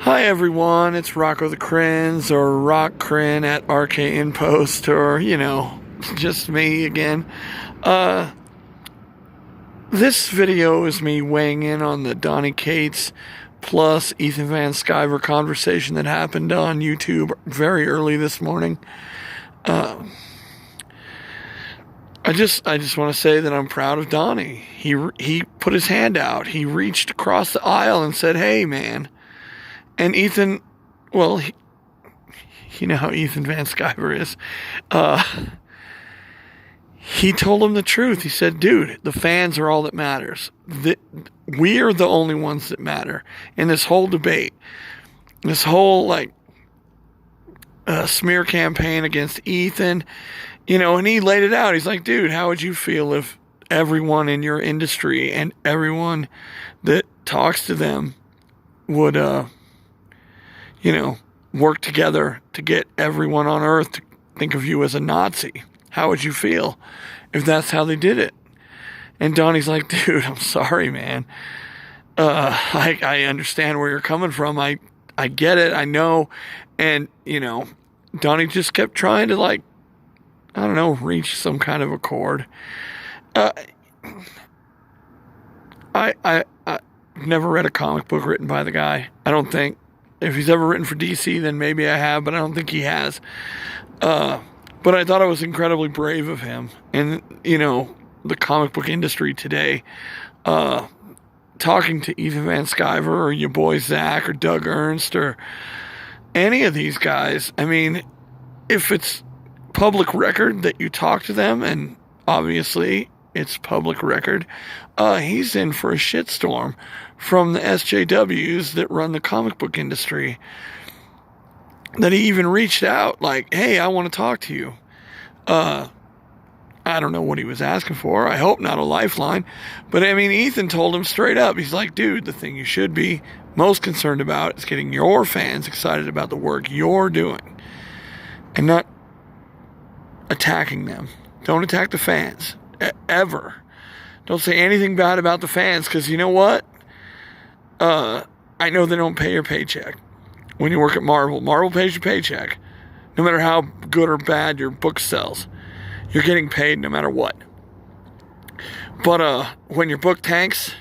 Hi everyone, it's Rocco the Crins, or Rock Crin at RK Inpost, or, just me again. This video is me weighing in on the Donny Cates plus Ethan Van Sciver conversation that happened on YouTube very early this morning. I just want to say that I'm proud of Donny. He put his hand out. He reached across the aisle and said, "Hey, man." And Ethan, well, you know how Ethan Van Sciver is. He told him the truth. He said, "Dude, the fans are all that matters. We are the only ones that matter in this whole debate, this whole smear campaign against Ethan." And he laid it out. He's like, "Dude, how would you feel if everyone in your industry and everyone that talks to them would, work together to get everyone on earth to think of you as a Nazi? How would you feel if that's how they did it?" And Donnie's like, "Dude, I'm sorry, man. I understand where you're coming from. I get it. I know." And, Donnie just kept trying to, reach some kind of accord. I never read a comic book written by the guy. I don't think. If he's ever written for DC, then maybe I have, but I don't think he has. But I thought it was incredibly brave of him. And, the comic book industry today, talking to Ethan Van Sciver or your boy Zach or Doug Ernst or any of these guys. I mean, if it's public record that you talk to them, and obviously it's public record, he's in for a shitstorm from the SJWs that run the comic book industry. That he even reached out like, "Hey, I want to talk to you." I don't know what he was asking for. I hope not a lifeline. But I mean, Ethan told him straight up. He's like, "Dude, the thing you should be most concerned about is getting your fans excited about the work you're doing and not attacking them. Don't attack the fans. Ever. Don't say anything bad about the fans, because you know what? I know they don't pay your paycheck. When you work at Marvel, Marvel pays your paycheck. No matter how good or bad your book sells, you're getting paid no matter what. But when your book tanks,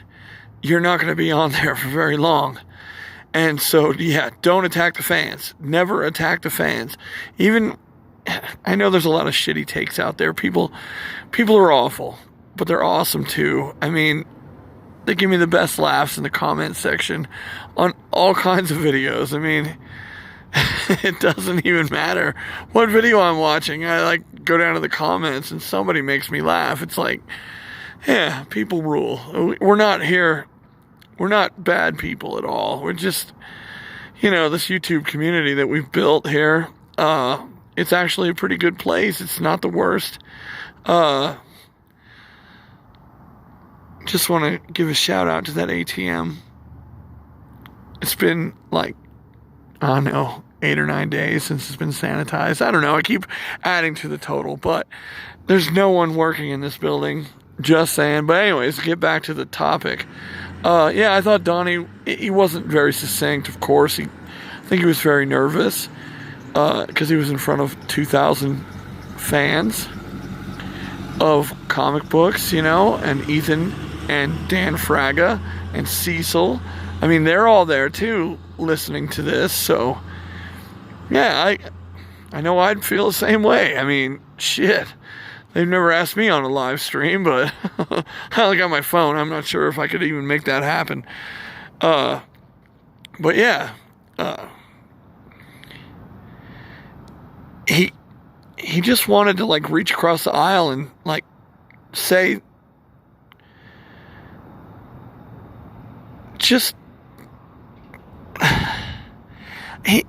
you're not going to be on there for very long. And so, yeah, don't attack the fans. Never attack the fans. Even, I know there's a lot of shitty takes out there. People are awful, but they're awesome too. I mean, they give me the best laughs in the comment section on all kinds of videos. I mean, it doesn't even matter what video I'm watching. I go down to the comments and somebody makes me laugh. It's like, yeah, people rule. We're not bad people at all. We're just, this YouTube community that we've built here, it's actually a pretty good place. It's not the worst. Just want to give a shout out to that ATM. It's been 8 or 9 days since it's been sanitized. I don't know. I keep adding to the total, but there's no one working in this building. Just saying. But anyways, get back to the topic. I thought Donnie, he wasn't very succinct, of course. I think he was very nervous because he was in front of 2,000 fans of comic books, and Ethan and Dan Fraga and Cecil. I mean, they're all there too, listening to this. So, yeah, I know I'd feel the same way. I mean, shit. They've never asked me on a live stream, but I only got my phone. I'm not sure if I could even make that happen. But yeah, he just wanted to reach across the aisle and say, just,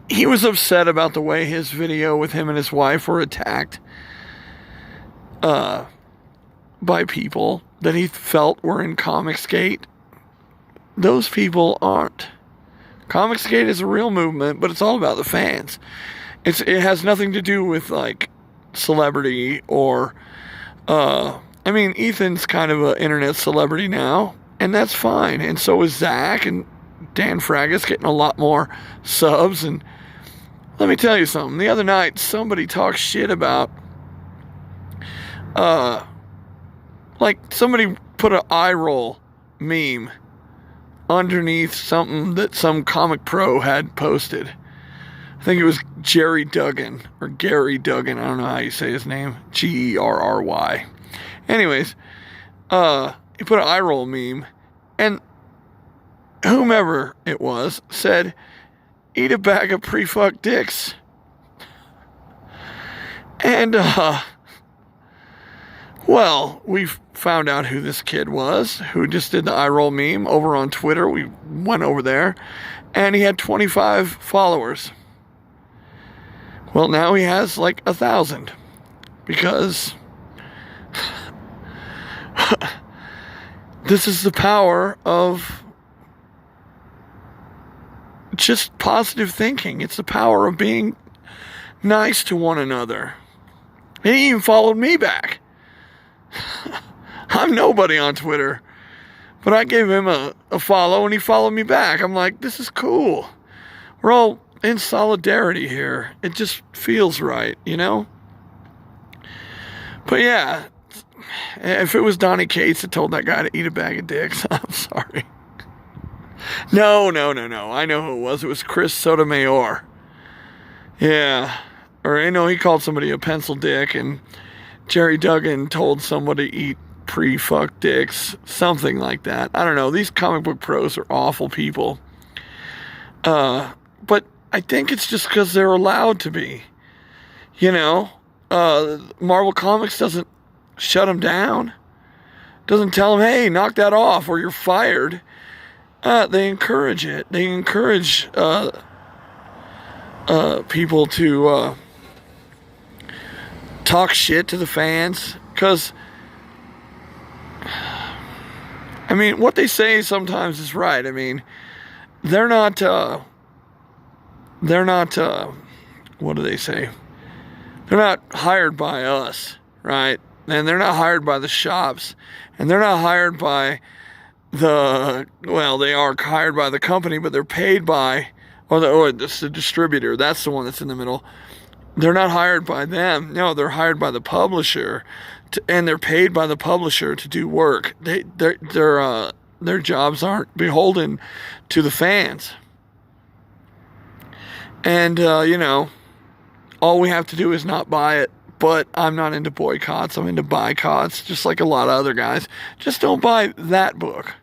he was upset about the way his video with him and his wife were attacked by people that he felt were in Comicsgate. Those people aren't. Comicsgate is a real movement, but it's all about the fans. It has nothing to do with celebrity or Ethan's kind of an internet celebrity now, and that's fine. And so is Zach, and Dan Fragga's getting a lot more subs. And let me tell you something. The other night, somebody talked shit about, like somebody put an eye roll meme underneath something that some comic pro had posted. I think it was Jerry Duggan or Gary Duggan. I don't know how you say his name. Gerry. Anyways, he put an eye roll meme, and whomever it was said, "Eat a bag of pre-fucked dicks." And, well, we found out who this kid was, who just did the eye roll meme over on Twitter. We went over there, and he had 25 followers. Well, now he has like 1,000, because this is the power of just positive thinking. It's the power of being nice to one another. He even followed me back. I'm nobody on Twitter, but I gave him a follow and he followed me back. I'm like, this is cool. We're all in solidarity here. It just feels right, you know? But yeah, if it was Donny Cates that told that guy to eat a bag of dicks, I'm sorry. No. I know who it was. It was Chris Sotomayor. Yeah. Or, you know, he called somebody a pencil dick, and Jerry Duggan told somebody to eat pre-fucked dicks. Something like that. I don't know. These comic book pros are awful people. But I think it's just because they're allowed to be. You know? Marvel Comics doesn't shut them down. Doesn't tell them, hey, knock that off or you're fired. They encourage it. They encourage people to talk shit to the fans. Because, I mean, what they say sometimes is right. I mean, they're not, what do they say? They're not hired by us, right? And they're not hired by the shops. And they're not hired by well, they are hired by the company, but they're paid by, or it's the distributor. That's the one that's in the middle. They're not hired by them. No, they're hired by the publisher, and they're paid by the publisher to do work. Their jobs aren't beholden to the fans. And, you know, all we have to do is not buy it. But I'm not into boycotts. I'm into boycotts, just like a lot of other guys. Just don't buy that book.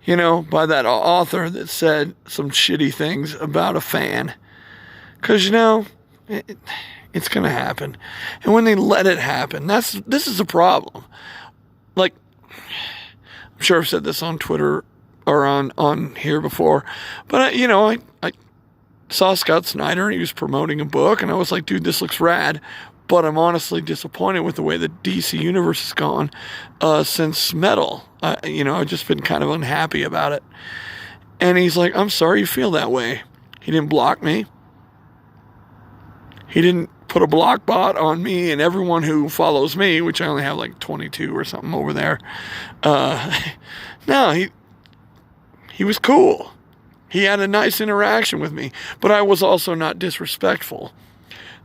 You know, by that author that said some shitty things about a fan. Because, you know, it's going to happen. And when they let it happen, this is a problem. Like, I'm sure I've said this on Twitter or on here before. But, you know, I saw Scott Snyder and he was promoting a book. And I was like, dude, this looks rad. But I'm honestly disappointed with the way the DC Universe has gone since Metal. You know, I've just been kind of unhappy about it. And he's like, I'm sorry you feel that way. He didn't block me. He didn't put a block bot on me and everyone who follows me, which I only have like 22 or something over there. No, he was cool. He had a nice interaction with me. But I was also not disrespectful.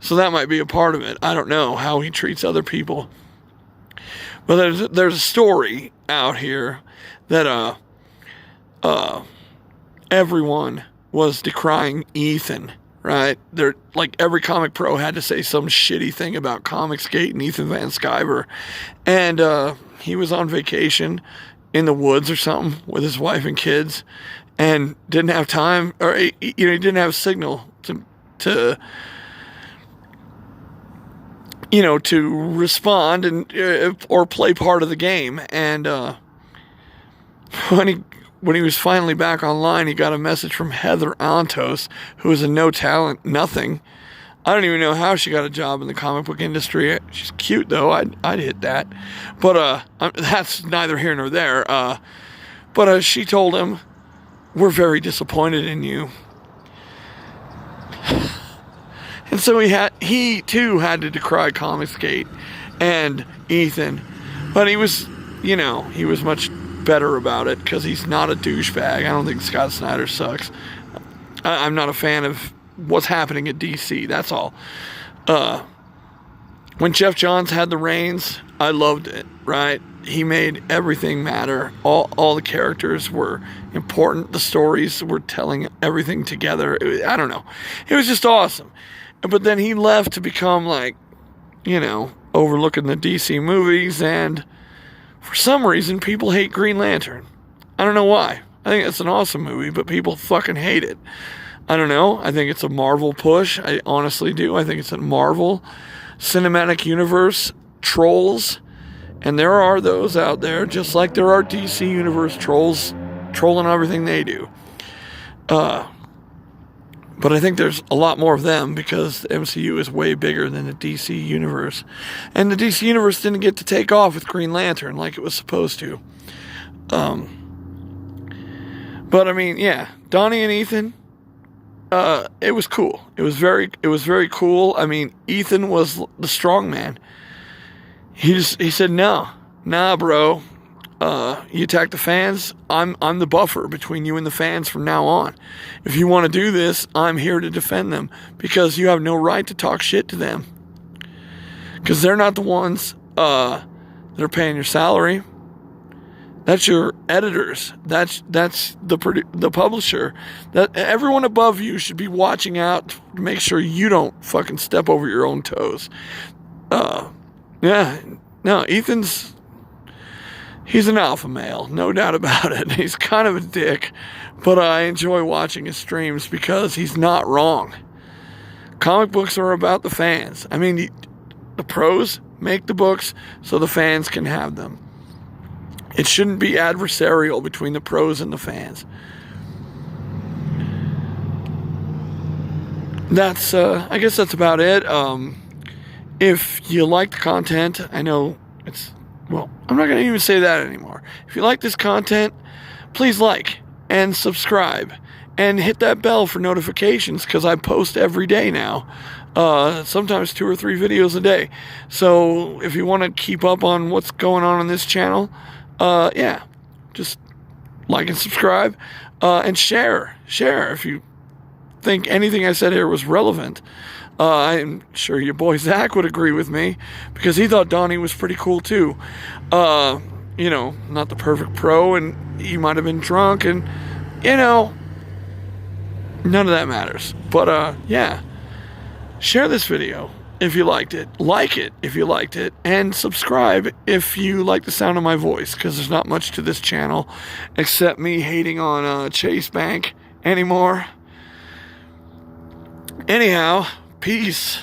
So that might be a part of it. I don't know how he treats other people. But there's a story out here that everyone was decrying Ethan, right? They're like every comic pro had to say some shitty thing about Comicsgate and Ethan Van Sciver. And he was on vacation in the woods or something with his wife and kids and didn't have time, or you know, he didn't have signal to you know, to respond and or play part of the game. And when he was finally back online, he got a message from Heather Antos, who is a no talent nothing. I don't even know how she got a job in the comic book industry. She's cute though. I'd hit that. But that's neither here nor there. But she told him, "We're very disappointed in you." And so he too had to decry Comicsgate and Ethan. But he was, you know, he was much better about it because he's not a douchebag. I don't think Scott Snyder sucks. I'm not a fan of what's happening at DC. That's all. When Jeff Johns had the reins, I loved it, right? He made everything matter. All the characters were important. The stories were telling everything together. I don't know. It was just awesome. But then he left to become like, overlooking the DC movies, and for some reason, people hate Green Lantern. I don't know why. I think it's an awesome movie, but people fucking hate it. I don't know. I think it's a Marvel push. I honestly do. I think it's a Marvel Cinematic Universe trolls, and there are those out there, just like there are DC Universe trolls trolling everything they do. But I think there's a lot more of them because the MCU is way bigger than the DC Universe. And the DC Universe didn't get to take off with Green Lantern like it was supposed to. But I mean, yeah, Donny and Ethan, it was cool. It was very cool. I mean, Ethan was the strong man. He said, nah, bro. You attack the fans, I'm the buffer between you and the fans from now on. If you want to do this, I'm here to defend them because you have no right to talk shit to them. Because they're not the ones that are paying your salary. That's your editors. That's the publisher. That everyone above you should be watching out to make sure you don't fucking step over your own toes. He's an alpha male, no doubt about it. He's kind of a dick, but I enjoy watching his streams because he's not wrong. Comic books are about the fans. I mean, the pros make the books so the fans can have them. It shouldn't be adversarial between the pros and the fans. I guess that's about it. If you like the content, I know I'm not going to even say that anymore. If you like this content, please like and subscribe and hit that bell for notifications because I post every day now. Sometimes 2 or 3 videos a day. So if you want to keep up on what's going on this channel, just like and subscribe and share. Share if you think anything I said here was relevant. I'm sure your boy Zach would agree with me because he thought Donny was pretty cool too. Not the perfect pro, and he might have been drunk, and none of that matters. But share this video if you liked it, like it if you liked it, and subscribe if you like the sound of my voice because there's not much to this channel except me hating on Chase Bank anymore. Anyhow, peace.